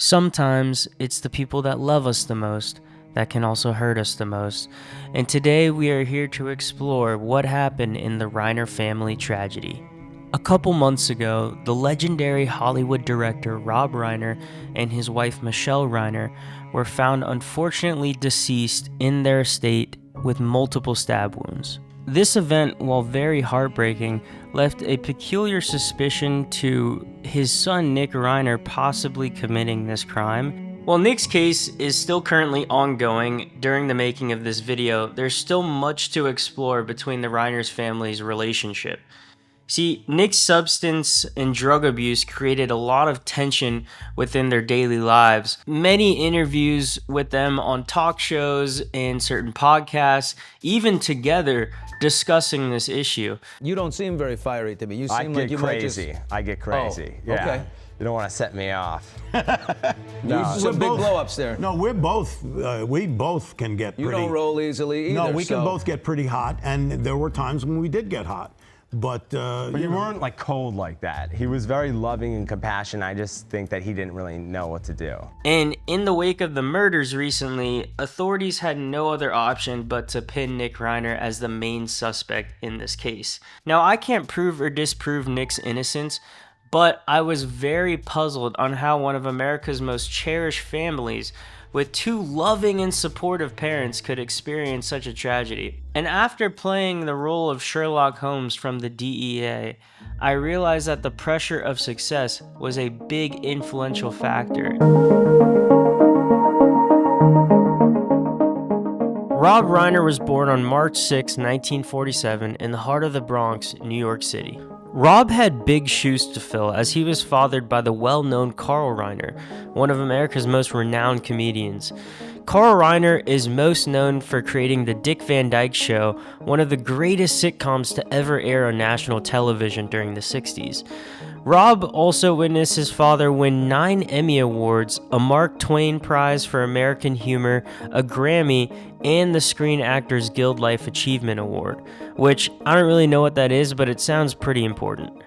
Sometimes it's the people that love us the most that can also hurt us the most. And today we are here to explore what happened in the Reiner family tragedy. A couple months ago, the legendary Hollywood director Rob Reiner and his wife Michele Reiner were found unfortunately deceased in their estate with multiple stab wounds. This event, while very heartbreaking, left a peculiar suspicion to his son Nick Reiner possibly committing this crime. While Nick's case is still currently ongoing during the making of this video, there's still much to explore between the Reiner's family's relationship. See, Nick's substance and drug abuse created a lot of tension within their daily lives. Many interviews with them on talk shows and certain podcasts, even together, discussing this issue. You don't seem very fiery to me. You seem like you might just... I get crazy. Oh, yeah. okay. You don't want to set me off. No. Some big blow-ups there. No, we both can get pretty... You don't roll easily either. No, we can both get pretty hot, and there were times when we did get hot. But you weren't like cold like that. He was very loving and compassionate. I just think that he didn't really know what to do. And in the wake of the murders recently, authorities had no other option but to pin Nick Reiner as the main suspect in this case. Now, I can't prove or disprove Nick's innocence, but I was very puzzled on how one of America's most cherished families with two loving and supportive parents could experience such a tragedy. And after playing the role of Sherlock Holmes from the DEA, I realized that the pressure of success was a big influential factor. Rob Reiner was born on March 6, 1947 in the heart of the Bronx, New York City. Rob had big shoes to fill as he was fathered by the well-known Carl Reiner, one of America's most renowned comedians. Carl Reiner is most known for creating The Dick Van Dyke Show, one of the greatest sitcoms to ever air on national television during the 60s. Rob also witnessed his father win 9 Emmy Awards, a Mark Twain Prize for American Humor, a Grammy, and the Screen Actors Guild Life Achievement Award, which I don't really know what that is, but it sounds pretty important.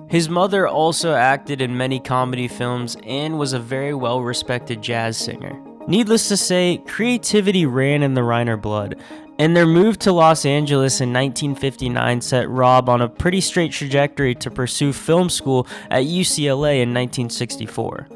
His mother also acted in many comedy films and was a very well-respected jazz singer. Needless to say, creativity ran in the Reiner blood, and their move to Los Angeles in 1959 set Rob on a pretty straight trajectory to pursue film school at UCLA in 1964.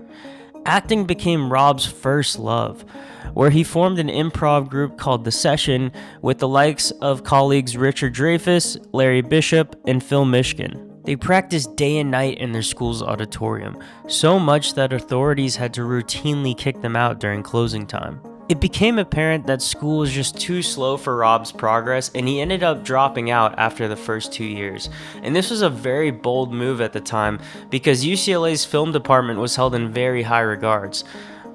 Acting became Rob's first love, where he formed an improv group called The Session with the likes of colleagues Richard Dreyfuss, Larry Bishop, and Phil Mishkin. They practiced day and night in their school's auditorium, so much that authorities had to routinely kick them out during closing time. It became apparent that school was just too slow for Rob's progress, and he ended up dropping out after the first 2 years. And this was a very bold move at the time, because UCLA's film department was held in very high regards.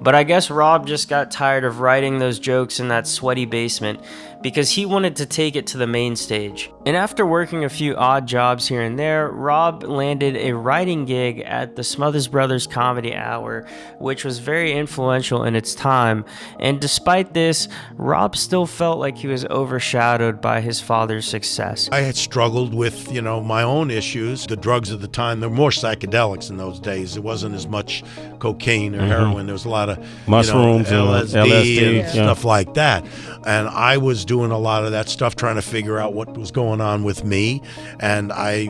But I guess Rob just got tired of writing those jokes in that sweaty basement, because he wanted to take it to the main stage. And after working a few odd jobs here and there, Rob landed a writing gig at the Smothers Brothers Comedy Hour, which was very influential in its time. And despite this, Rob still felt like he was overshadowed by his father's success. I had struggled with, my own issues. The drugs at the time, there were more psychedelics in those days. It wasn't as much cocaine or heroin. There was a lot of mushrooms, LSD and stuff like that. And I was doing a lot of that stuff, trying to figure out what was going on with me. And I,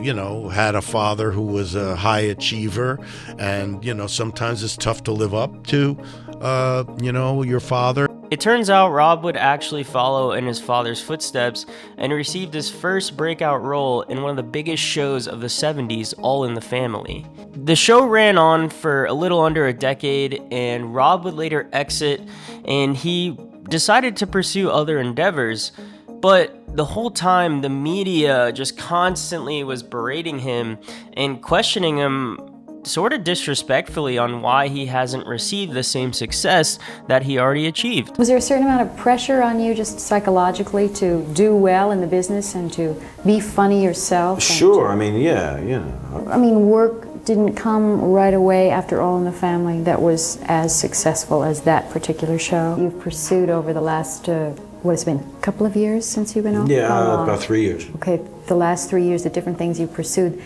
had a father who was a high achiever. And, sometimes it's tough to live up to, your father. It turns out Rob would actually follow in his father's footsteps and received his first breakout role in one of the biggest shows of the 70s, All in the Family. The show ran on for a little under a decade, and Rob would later exit, and he decided to pursue other endeavors. But the whole time, the media just constantly was berating him and questioning him sort of disrespectfully on why he hasn't received the same success that he already achieved. Was there a certain amount of pressure on you just psychologically to do well in the business and to be funny yourself? Sure, yeah. Work didn't come right away after All in the Family that was as successful as that particular show. You've pursued over the last, what has it been, a couple of years since you've been on? Yeah, about 3 years. Okay, the last 3 years, the different things you've pursued.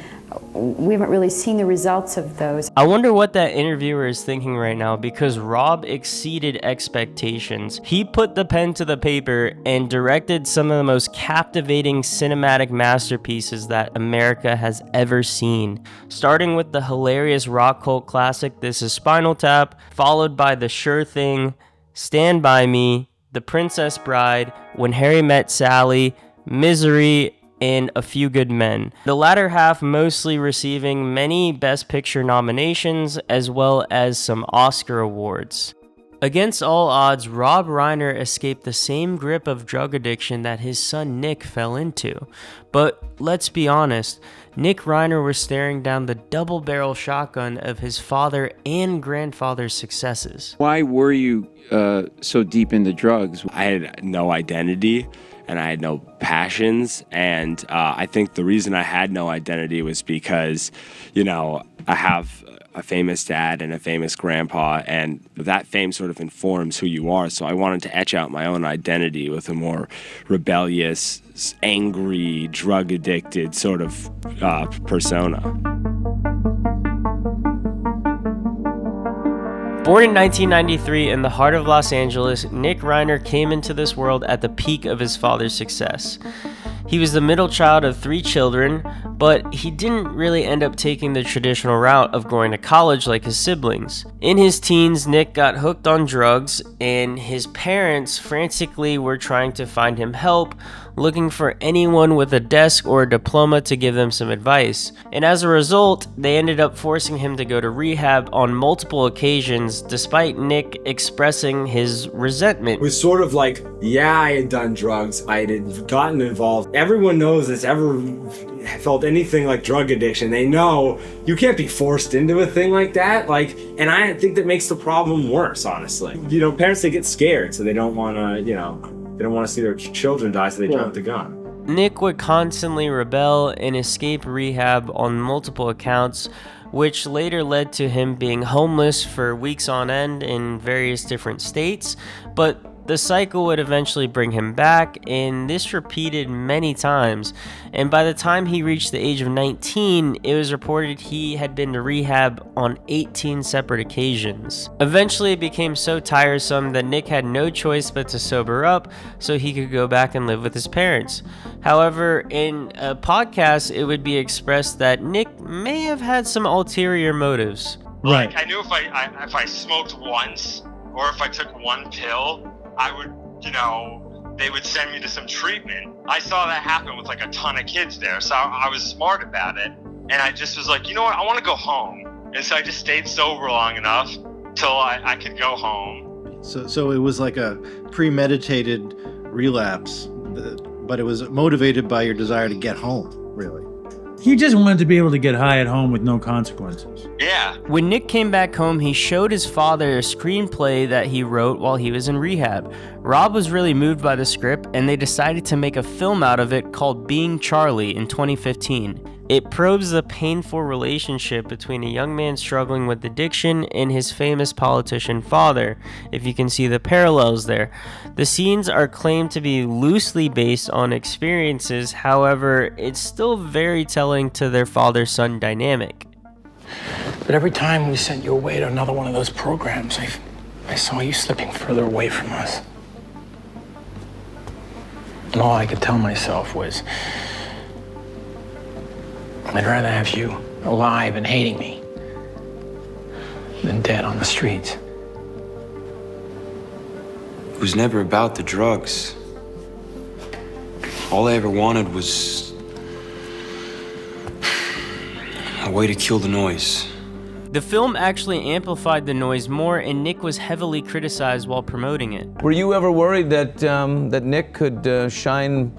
we haven't really seen the results of those. I wonder what that interviewer is thinking right now, because Rob exceeded expectations. He put the pen to the paper and directed some of the most captivating cinematic masterpieces that America has ever seen. Starting with the hilarious rock cult classic This Is Spinal Tap, followed by The Sure Thing, Stand By Me, The Princess Bride, When Harry Met Sally, Misery, and A Few Good Men. The latter half mostly receiving many Best Picture nominations as well as some Oscar awards. Against all odds, Rob Reiner escaped the same grip of drug addiction that his son Nick fell into. But let's be honest, Nick Reiner was staring down the double-barrel shotgun of his father and grandfather's successes. Why were you so deep into drugs? I had no identity and I had no passions. And I think the reason I had no identity was because, I have a famous dad and a famous grandpa, and that fame sort of informs who you are. So I wanted to etch out my own identity with a more rebellious, angry, drug-addicted sort of persona. Born in 1993 in the heart of Los Angeles, Nick Reiner came into this world at the peak of his father's success. He was the middle child of 3 children, but he didn't really end up taking the traditional route of going to college like his siblings. In his teens, Nick got hooked on drugs, and his parents frantically were trying to find him help, looking for anyone with a desk or a diploma to give them some advice. And as a result, they ended up forcing him to go to rehab on multiple occasions, despite Nick expressing his resentment. It was sort of like, yeah, I had done drugs, I had gotten involved. Everyone knows that's ever felt anything like drug addiction. They know you can't be forced into a thing like that. And I think that makes the problem worse, honestly. Parents, they get scared, so they don't want to, they don't want to see their children die, so they jump the gun. Nick would constantly rebel and escape rehab on multiple accounts, which later led to him being homeless for weeks on end in various different states, but the cycle would eventually bring him back, and this repeated many times. And by the time he reached the age of 19, it was reported he had been to rehab on 18 separate occasions. Eventually, it became so tiresome that Nick had no choice but to sober up so he could go back and live with his parents. However, in a podcast, it would be expressed that Nick may have had some ulterior motives. Right. I knew if I smoked once, or if I took one pill, I would, they would send me to some treatment. I saw that happen with a ton of kids there, so I was smart about it. And I just was like, you know what, I want to go home. And so I just stayed sober long enough till I could go home. So it was like a premeditated relapse, but it was motivated by your desire to get home, really. He just wanted to be able to get high at home with no consequences. Yeah. When Nick came back home, he showed his father a screenplay that he wrote while he was in rehab. Rob was really moved by the script, and they decided to make a film out of it called Being Charlie in 2015. It probes the painful relationship between a young man struggling with addiction and his famous politician father, if you can see the parallels there. The scenes are claimed to be loosely based on experiences, however, it's still very telling to their father-son dynamic. But every time we sent you away to another one of those programs, I saw you slipping further away from us. And all I could tell myself was, I'd rather have you alive and hating me than dead on the streets. It was never about the drugs. All I ever wanted was a way to kill the noise. The film actually amplified the noise more, and Nick was heavily criticized while promoting it. Were you ever worried that that Nick could shine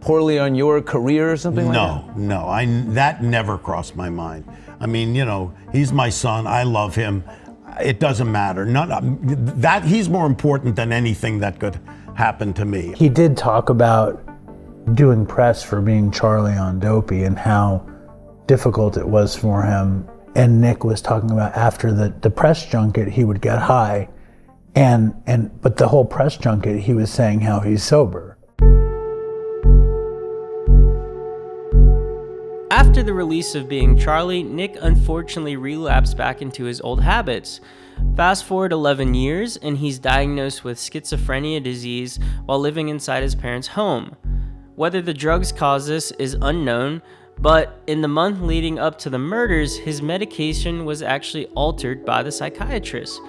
poorly on your career or something like that? No, that never crossed my mind. I mean, he's my son. I love him. It doesn't matter. That he's more important than anything that could happen to me. He did talk about doing press for Being Charlie on Dopey and how difficult it was for him. And Nick was talking about after the press junket, he would get high, but the whole press junket, he was saying how he's sober. After the release of Being Charlie, Nick unfortunately relapsed back into his old habits. Fast forward 11 years, and he's diagnosed with schizophrenia disease while living inside his parents' home. Whether the drugs caused this is unknown, but in the month leading up to the murders, his medication was actually altered by the psychiatrist.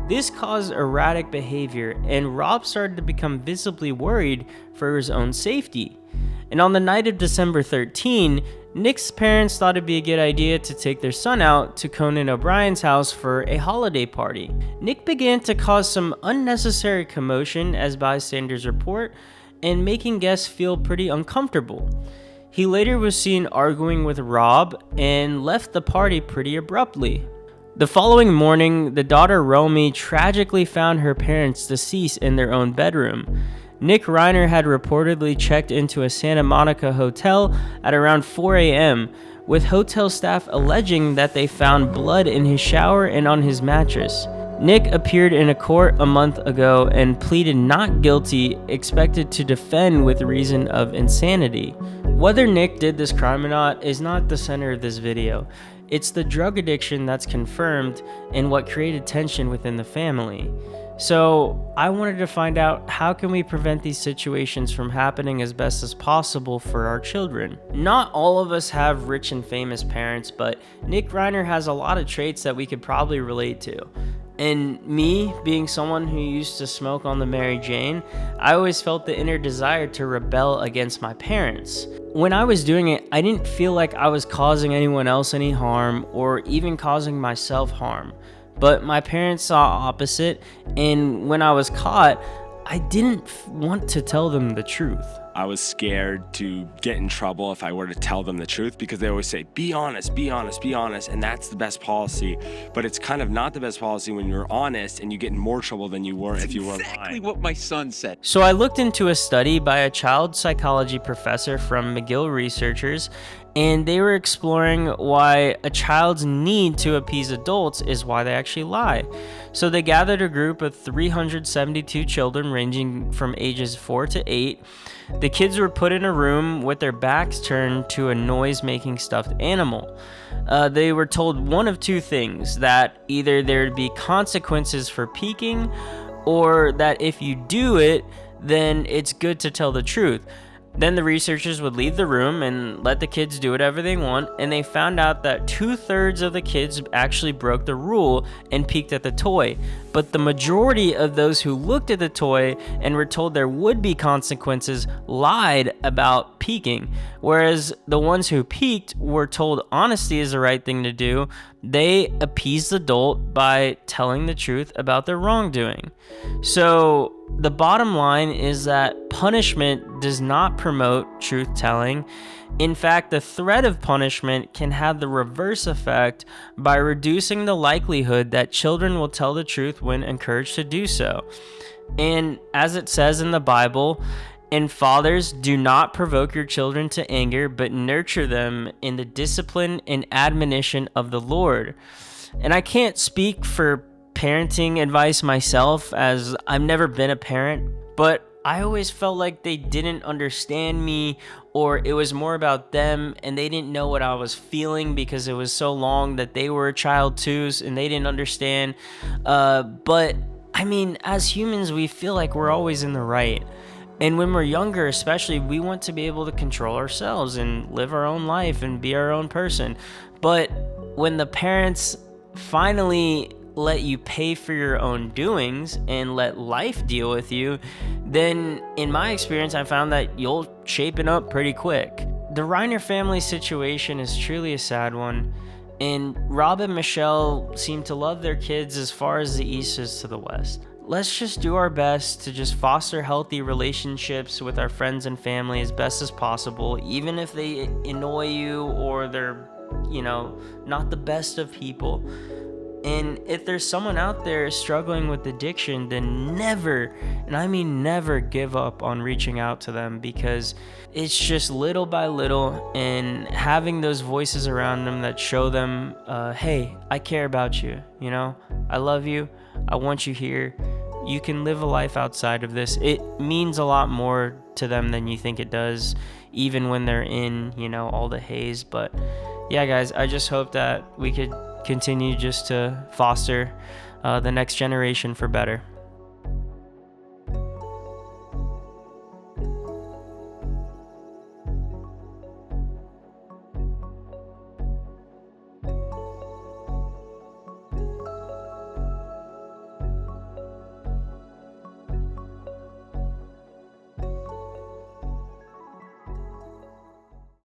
This caused erratic behavior, and Rob started to become visibly worried for his own safety. And on the night of December 13, Nick's parents thought it'd be a good idea to take their son out to Conan O'Brien's house for a holiday party. Nick began to cause some unnecessary commotion, as bystanders report, and making guests feel pretty uncomfortable. He later was seen arguing with Rob and left the party pretty abruptly. The following morning, the daughter Romy tragically found her parents deceased in their own bedroom. Nick Reiner had reportedly checked into a Santa Monica hotel at around 4 a.m., with hotel staff alleging that they found blood in his shower and on his mattress. Nick appeared in a court a month ago and pleaded not guilty, expected to defend with reason of insanity. Whether Nick did this crime or not is not the center of this video. It's the drug addiction that's confirmed and what created tension within the family. So I wanted to find out, how can we prevent these situations from happening as best as possible for our children? Not all of us have rich and famous parents, but Nick Reiner has a lot of traits that we could probably relate to. And me, being someone who used to smoke on the Mary Jane, I always felt the inner desire to rebel against my parents. When I was doing it, I didn't feel like I was causing anyone else any harm or even causing myself harm. But my parents saw opposite, and when I was caught, I didn't want to tell them the truth. I was scared to get in trouble if I were to tell them the truth, because they always say, be honest, be honest, be honest, and that's the best policy. But it's kind of not the best policy when you're honest and you get in more trouble than you were if you were lying. Exactly what my son said. So I looked into a study by a child psychology professor from McGill Researchers, and they were exploring why a child's need to appease adults is why they actually lie. So they gathered a group of 372 children ranging from ages 4 to 8. The kids were put in a room with their backs turned to a noise-making stuffed animal. They were told one of two things: that either there'd be consequences for peeking, or that if you do it, then it's good to tell the truth. Then the researchers would leave the room and let the kids do whatever they want, and they found out that 2/3 of the kids actually broke the rule and peeked at the toy. But the majority of those who looked at the toy and were told there would be consequences lied about peeking, whereas the ones who peeked were told honesty is the right thing to do. They appeased the adult by telling the truth about their wrongdoing. So the bottom line is that punishment does not promote truth-telling. In fact, the threat of punishment can have the reverse effect by reducing the likelihood that children will tell the truth when encouraged to do so. And as it says in the Bible, "And fathers, do not provoke your children to anger, but nurture them in the discipline and admonition of the Lord." And I can't speak for parenting advice myself, as I've never been a parent, but I always felt like they didn't understand me, or it was more about them and they didn't know what I was feeling because it was so long that they were a child too and they didn't understand. But I mean, as humans, we feel like we're always in the right. And when we're younger, especially, we want to be able to control ourselves and live our own life and be our own person. But when the parents finally let you pay for your own doings and let life deal with you, then in my experience, I found that you'll shapen up pretty quick. The Reiner family situation is truly a sad one, and Rob and Michele seem to love their kids as far as the east is to the west. Let's just do our best to just foster healthy relationships with our friends and family as best as possible, even if they annoy you or they're, not the best of people. And if there's someone out there struggling with addiction, then never, and I mean never, give up on reaching out to them, because it's just little by little, and having those voices around them that show them, hey, I care about you, I love you, I want you here, you can live a life outside of this. It means a lot more to them than you think it does. even when they're in, all the haze. But yeah, guys, I just hope that we could continue just to foster the next generation for better.